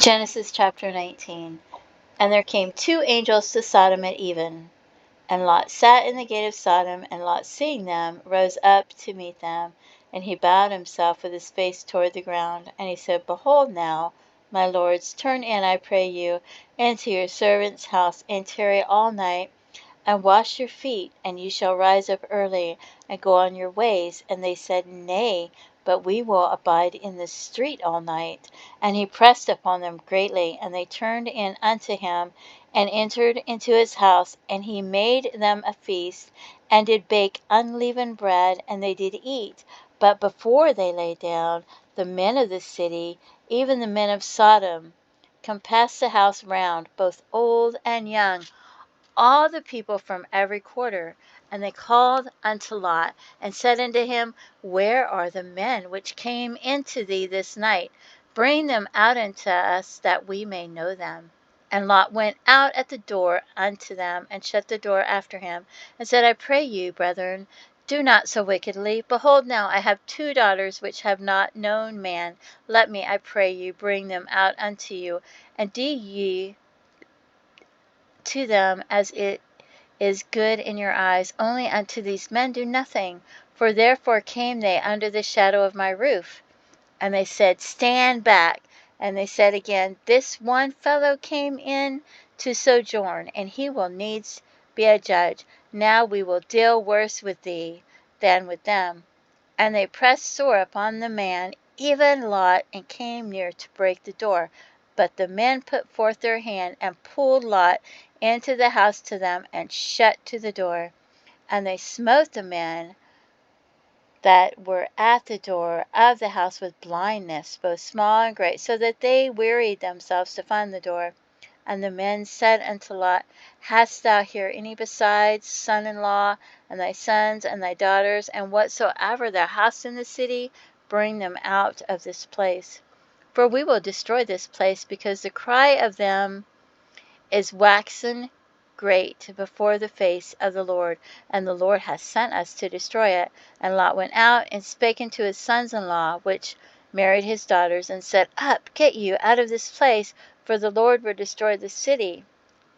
Genesis chapter 19. And there came two angels to Sodom at even. And Lot sat in the gate of Sodom, and Lot, seeing them, rose up to meet them. And he bowed himself with his face toward the ground. And he said, Behold now, my lords, turn in, I pray you, into your servant's house, and tarry all night, and wash your feet, and you shall rise up early, and go on your ways. And they said, Nay, but we will abide in the street all night. And he pressed upon them greatly, and they turned in unto him, and entered into his house. And he made them a feast, and did bake unleavened bread, and they did eat. But before they lay down, the men of the city, even the men of Sodom, compassed the house round, both old and young, all the people from every quarter. And they called unto Lot, and said unto him, Where are the men which came into thee this night? Bring them out unto us, that we may know them. And Lot went out at the door unto them, and shut the door after him, and said, I pray you, brethren, do not so wickedly. Behold, now I have two daughters which have not known man. Let me, I pray you, bring them out unto you, and do ye to them as it is good in your eyes. Only unto these men do nothing, for therefore came they under the shadow of my roof. And they said, Stand back. And they said again, This one fellow came in to sojourn, and he will needs be a judge. Now we will deal worse with thee than with them. And they pressed sore upon the man, even Lot, and came near to break the door. But the men put forth their hand, and pulled Lot into the house to them, and shut to the door. And they smote the men that were at the door of the house with blindness, both small and great, so that they wearied themselves to find the door. And the men said unto Lot, Hast thou here any besides son-in-law, and thy sons, and thy daughters, and whatsoever thou hast in the city? Bring them out of this place. For we will destroy this place, because the cry of them is waxen great before the face of the Lord, and the Lord hath sent us to destroy it. And Lot went out, and spake unto his sons-in-law, which married his daughters, and said, Up, get you out of this place, for the Lord will destroy the city.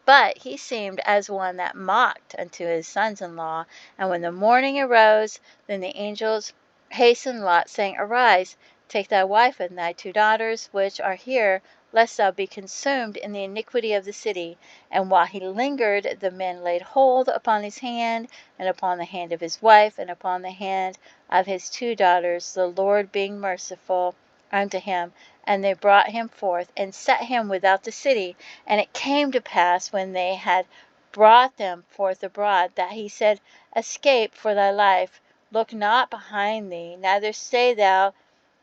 But he seemed as one that mocked unto his sons-in-law. And when the morning arose, then the angels hastened Lot, saying, Arise, take thy wife and thy two daughters, which are here, lest thou be consumed in the iniquity of the city. And while he lingered, the men laid hold upon his hand, and upon the hand of his wife, and upon the hand of his two daughters, the Lord being merciful unto him. And they brought him forth, and set him without the city. And it came to pass, when they had brought them forth abroad, that he said, Escape for thy life, look not behind thee, neither stay thou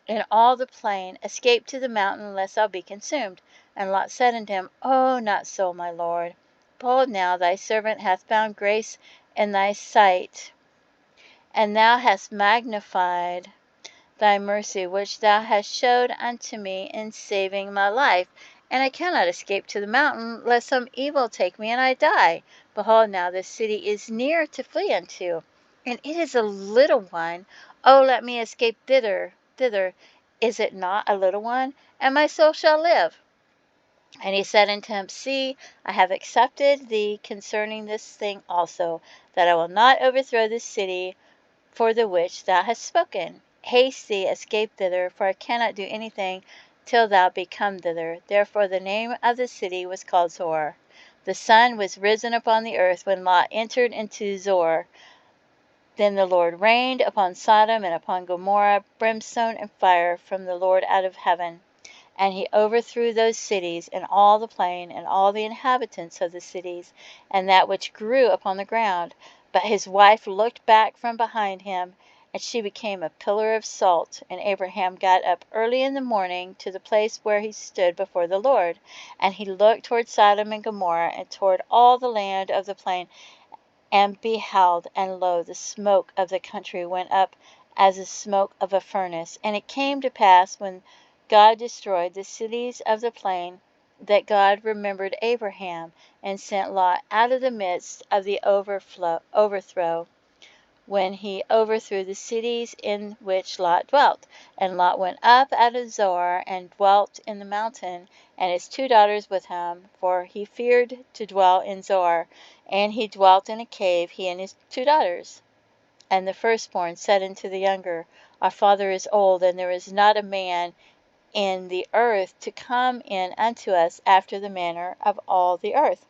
in all the plain. Escape to the mountain, lest thou be consumed. And Lot said unto him, Oh, not so, my lord. Behold, now thy servant hath found grace in thy sight, and thou hast magnified thy mercy, which thou hast showed unto me in saving my life. And I cannot escape to the mountain, lest some evil take me, and I die. Behold, now this city is near to flee unto, and it is a little one. Oh, let me escape thither. Is it not a little one? And my soul shall live. And he said unto him, See, I have accepted thee concerning this thing also, that I will not overthrow this city for the which thou hast spoken. Haste thee, escape thither, for I cannot do anything till thou be come thither. Therefore the name of the city was called Zoar. The sun was risen upon the earth when Lot entered into Zoar. Then the Lord rained upon Sodom and upon Gomorrah brimstone and fire from the Lord out of heaven. And he overthrew those cities, and all the plain, and all the inhabitants of the cities, and that which grew upon the ground. But his wife looked back from behind him, and she became a pillar of salt. And Abraham got up early in the morning to the place where he stood before the Lord. And he looked toward Sodom and Gomorrah, and toward all the land of the plain, and beheld, and lo, the smoke of the country went up as the smoke of a furnace. And it came to pass, when God destroyed the cities of the plain, that God remembered Abraham, and sent Lot out of the midst of the overthrow. when he overthrew the cities in which Lot dwelt. And Lot went up out of Zoar, and dwelt in the mountain, and his 2 daughters with him, for he feared to dwell in Zoar. And he dwelt in a cave, he and his 2 daughters. And the firstborn said unto the younger, Our father is old, and there is not a man in the earth to come in unto us after the manner of all the earth.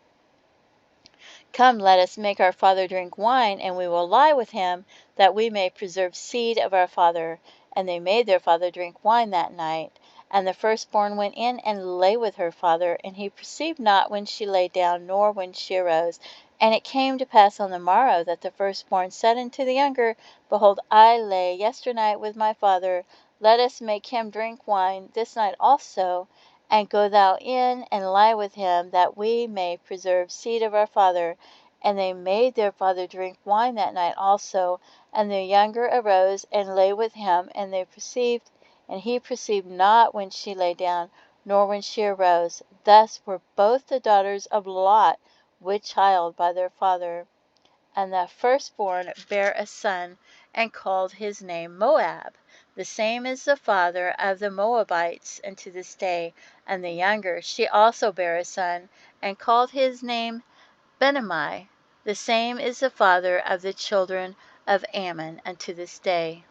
Come, let us make our father drink wine, and we will lie with him, that we may preserve seed of our father. And they made their father drink wine that night. And the firstborn went in and lay with her father, and he perceived not when she lay down, nor when she arose. And it came to pass on the morrow that the firstborn said unto the younger, Behold, I lay yesternight with my father. Let us make him drink wine this night also, and go thou in and lie with him, that we may preserve seed of our father. And they made their father drink wine that night also. And the younger arose and lay with him, and he perceived not when she lay down, nor when she arose. Thus were both the daughters of Lot with child by their father. And the firstborn bare a son, and called his name Moab. The same is the father of the Moabites unto this day. And the younger, she also bare a son, and called his name Benami. The same is the father of the children of Ammon unto this day.